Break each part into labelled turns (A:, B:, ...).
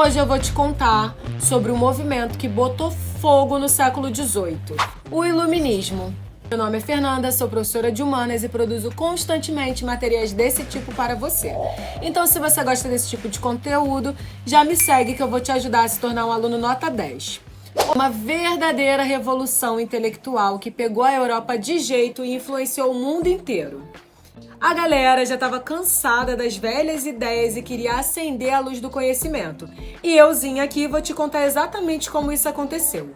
A: hoje eu vou te contar sobre um movimento que botou fogo no século XVIII, o Iluminismo. Meu nome é Fernanda, sou professora de Humanas e produzo constantemente materiais desse tipo para você. Então, se você gosta desse tipo de conteúdo, já me segue que eu vou te ajudar a se tornar um aluno nota 10. Uma verdadeira revolução intelectual que pegou a Europa de jeito e influenciou o mundo inteiro. A galera já estava cansada das velhas ideias e queria acender a luz do conhecimento. E euzinha aqui vou te contar exatamente como isso aconteceu.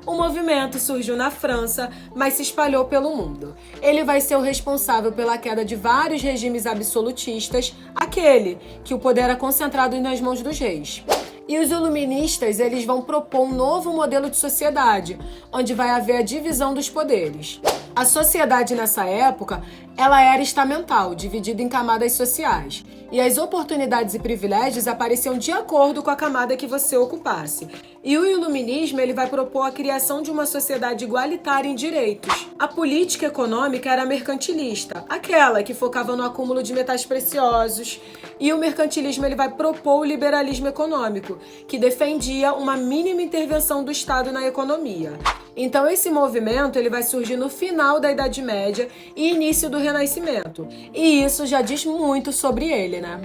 A: O movimento surgiu na França, mas se espalhou pelo mundo. Ele vai ser o responsável pela queda de vários regimes absolutistas, aquele que o poder era concentrado nas mãos dos reis. E os iluministas, eles vão propor um novo modelo de sociedade, onde vai haver a divisão dos poderes. A sociedade nessa época, ela era estamental, dividida em camadas sociais. E as oportunidades e privilégios apareciam de acordo com a camada que você ocupasse. E o iluminismo, ele vai propor a criação de uma sociedade igualitária em direitos. A política econômica era mercantilista, aquela que focava no acúmulo de metais preciosos. E o mercantilismo, ele vai propor o liberalismo econômico, que defendia uma mínima intervenção do Estado na economia. Então esse movimento ele vai surgir no final da Idade Média e início do Renascimento. E isso já diz muito sobre ele, né?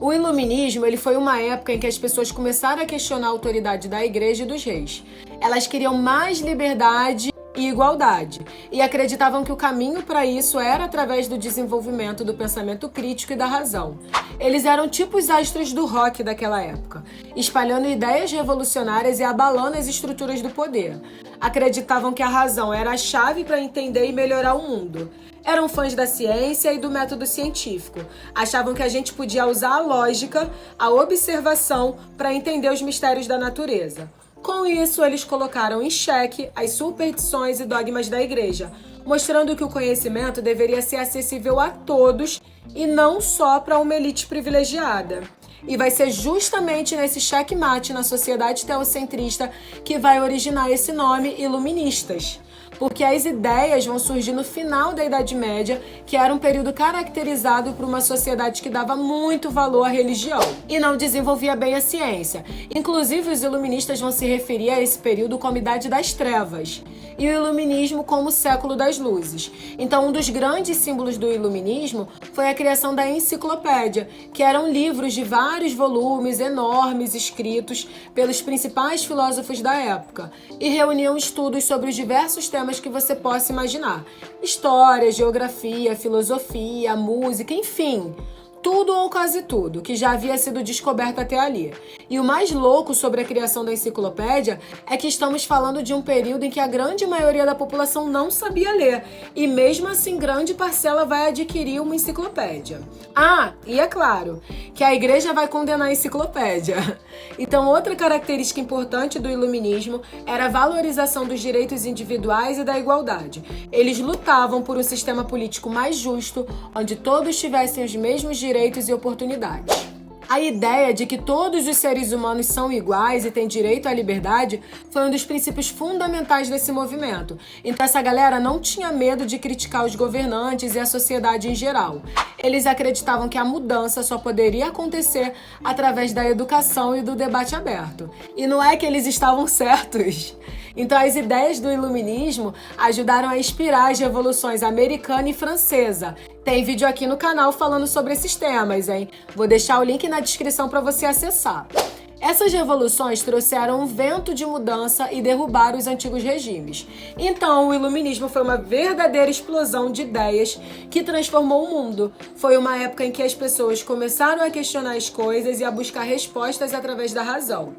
A: O iluminismo ele foi uma época em que as pessoas começaram a questionar a autoridade da igreja e dos reis. Elas queriam mais liberdade e igualdade, e acreditavam que o caminho para isso era através do desenvolvimento do pensamento crítico e da razão. Eles eram tipo os astros do rock daquela época, espalhando ideias revolucionárias e abalando as estruturas do poder. Acreditavam que a razão era a chave para entender e melhorar o mundo. Eram fãs da ciência e do método científico. Achavam que a gente podia usar a lógica, a observação, para entender os mistérios da natureza. Com isso, eles colocaram em xeque as superstições e dogmas da igreja, mostrando que o conhecimento deveria ser acessível a todos e não só para uma elite privilegiada. E vai ser justamente nesse xeque-mate na sociedade teocentrista que vai originar esse nome iluministas. Porque as ideias vão surgir no final da Idade Média, que era um período caracterizado por uma sociedade que dava muito valor à religião e não desenvolvia bem a ciência. Inclusive, os iluministas vão se referir a esse período como Idade das Trevas e o iluminismo como século das luzes. Então, um dos grandes símbolos do iluminismo foi a criação da enciclopédia, que eram livros de vários volumes enormes escritos pelos principais filósofos da época e reuniam estudos sobre os diversos temas que você possa imaginar. História, geografia, filosofia, música, enfim. Tudo ou quase tudo que já havia sido descoberto até ali. E o mais louco sobre a criação da enciclopédia é que estamos falando de um período em que a grande maioria da população não sabia ler. E mesmo assim, grande parcela vai adquirir uma enciclopédia. Ah, e é claro que a igreja vai condenar a enciclopédia. Então, outra característica importante do iluminismo era a valorização dos direitos individuais e da igualdade. Eles lutavam por um sistema político mais justo, onde todos tivessem os mesmos direitos e oportunidades. A ideia de que todos os seres humanos são iguais e têm direito à liberdade foi um dos princípios fundamentais desse movimento. Então essa galera não tinha medo de criticar os governantes e a sociedade em geral. Eles acreditavam que a mudança só poderia acontecer através da educação e do debate aberto. E não é que eles estavam certos. Então as ideias do iluminismo ajudaram a inspirar as revoluções americana e francesa. Tem vídeo aqui no canal falando sobre esses temas, hein? Vou deixar o link na descrição para você acessar. Essas revoluções trouxeram um vento de mudança e derrubaram os antigos regimes. Então, o iluminismo foi uma verdadeira explosão de ideias que transformou o mundo. Foi uma época em que as pessoas começaram a questionar as coisas e a buscar respostas através da razão.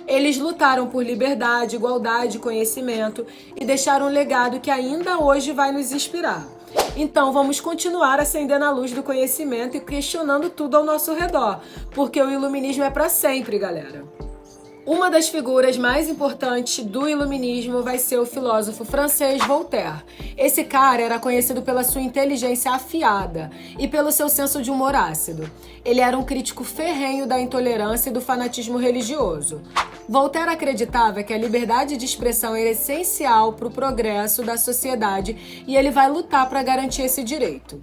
A: Eles lutaram por liberdade, igualdade, conhecimento e deixaram um legado que ainda hoje vai nos inspirar. Então vamos continuar acendendo a luz do conhecimento e questionando tudo ao nosso redor, porque o iluminismo é para sempre, galera. Uma das figuras mais importantes do iluminismo vai ser o filósofo francês Voltaire. Esse cara era conhecido pela sua inteligência afiada e pelo seu senso de humor ácido. Ele era um crítico ferrenho da intolerância e do fanatismo religioso. Voltaire acreditava que a liberdade de expressão era essencial para o progresso da sociedade e ele vai lutar para garantir esse direito.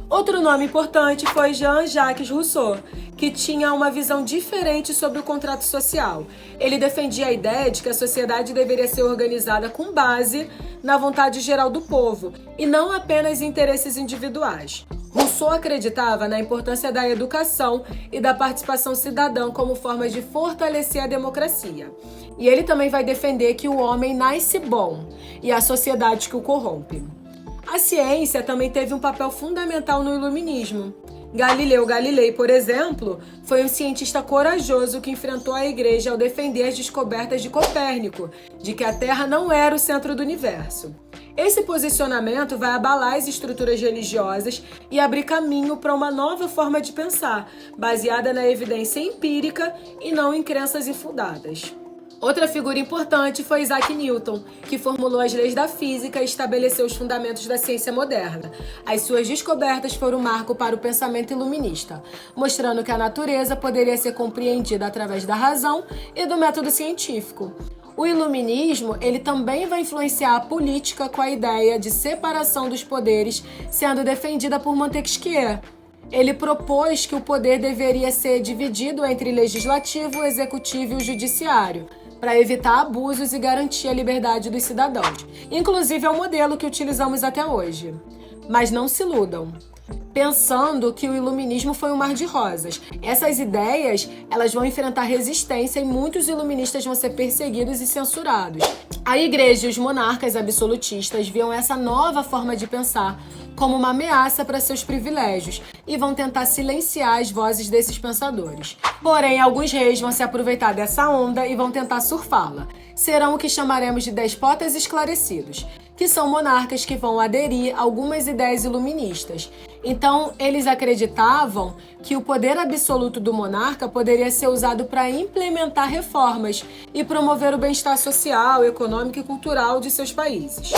A: Outro nome importante foi Jean-Jacques Rousseau, que tinha uma visão diferente sobre o contrato social. Ele defendia a ideia de que a sociedade deveria ser organizada com base na vontade geral do povo e não apenas em interesses individuais. Rousseau acreditava na importância da educação e da participação cidadã como formas de fortalecer a democracia. E ele também vai defender que o homem nasce bom e a sociedade que o corrompe. A ciência também teve um papel fundamental no iluminismo. Galileu Galilei, por exemplo, foi um cientista corajoso que enfrentou a igreja ao defender as descobertas de Copérnico, de que a Terra não era o centro do universo. Esse posicionamento vai abalar as estruturas religiosas e abrir caminho para uma nova forma de pensar, baseada na evidência empírica e não em crenças infundadas. Outra figura importante foi Isaac Newton, que formulou as leis da física e estabeleceu os fundamentos da ciência moderna. As suas descobertas foram um marco para o pensamento iluminista, mostrando que a natureza poderia ser compreendida através da razão e do método científico. O iluminismo, ele também vai influenciar a política com a ideia de separação dos poderes sendo defendida por Montesquieu. Ele propôs que o poder deveria ser dividido entre legislativo, executivo e o judiciário, para evitar abusos e garantir a liberdade dos cidadãos. Inclusive é o modelo que utilizamos até hoje. Mas não se iludam, pensando que o iluminismo foi um mar de rosas. Essas ideias, elas vão enfrentar resistência e muitos iluministas vão ser perseguidos e censurados. A igreja e os monarcas absolutistas viam essa nova forma de pensar como uma ameaça para seus privilégios e vão tentar silenciar as vozes desses pensadores. Porém, alguns reis vão se aproveitar dessa onda e vão tentar surfá-la. Serão o que chamaremos de despotas esclarecidos, que são monarcas que vão aderir a algumas ideias iluministas. Então, eles acreditavam que o poder absoluto do monarca poderia ser usado para implementar reformas e promover o bem-estar social, econômico e cultural de seus países.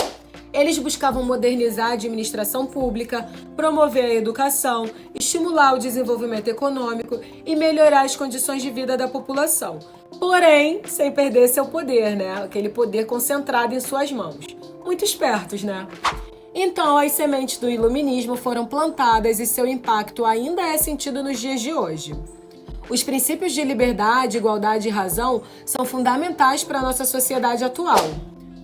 A: Eles buscavam modernizar a administração pública, promover a educação, estimular o desenvolvimento econômico e melhorar as condições de vida da população. Porém, sem perder seu poder, né? Aquele poder concentrado em suas mãos. Muito espertos, né? Então, as sementes do iluminismo foram plantadas e seu impacto ainda é sentido nos dias de hoje. Os princípios de liberdade, igualdade e razão são fundamentais para a nossa sociedade atual.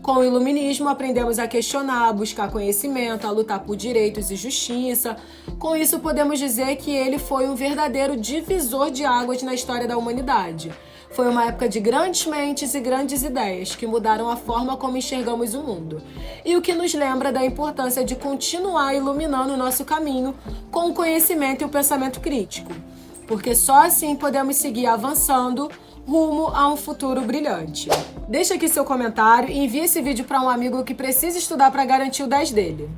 A: Com o iluminismo, aprendemos a questionar, a buscar conhecimento, a lutar por direitos e justiça. Com isso, podemos dizer que ele foi um verdadeiro divisor de águas na história da humanidade. Foi uma época de grandes mentes e grandes ideias que mudaram a forma como enxergamos o mundo. E o que nos lembra da importância de continuar iluminando o nosso caminho com o conhecimento e o pensamento crítico. Porque só assim podemos seguir avançando rumo a um futuro brilhante. Deixa aqui seu comentário e envie esse vídeo para um amigo que precisa estudar para garantir o 10 dele.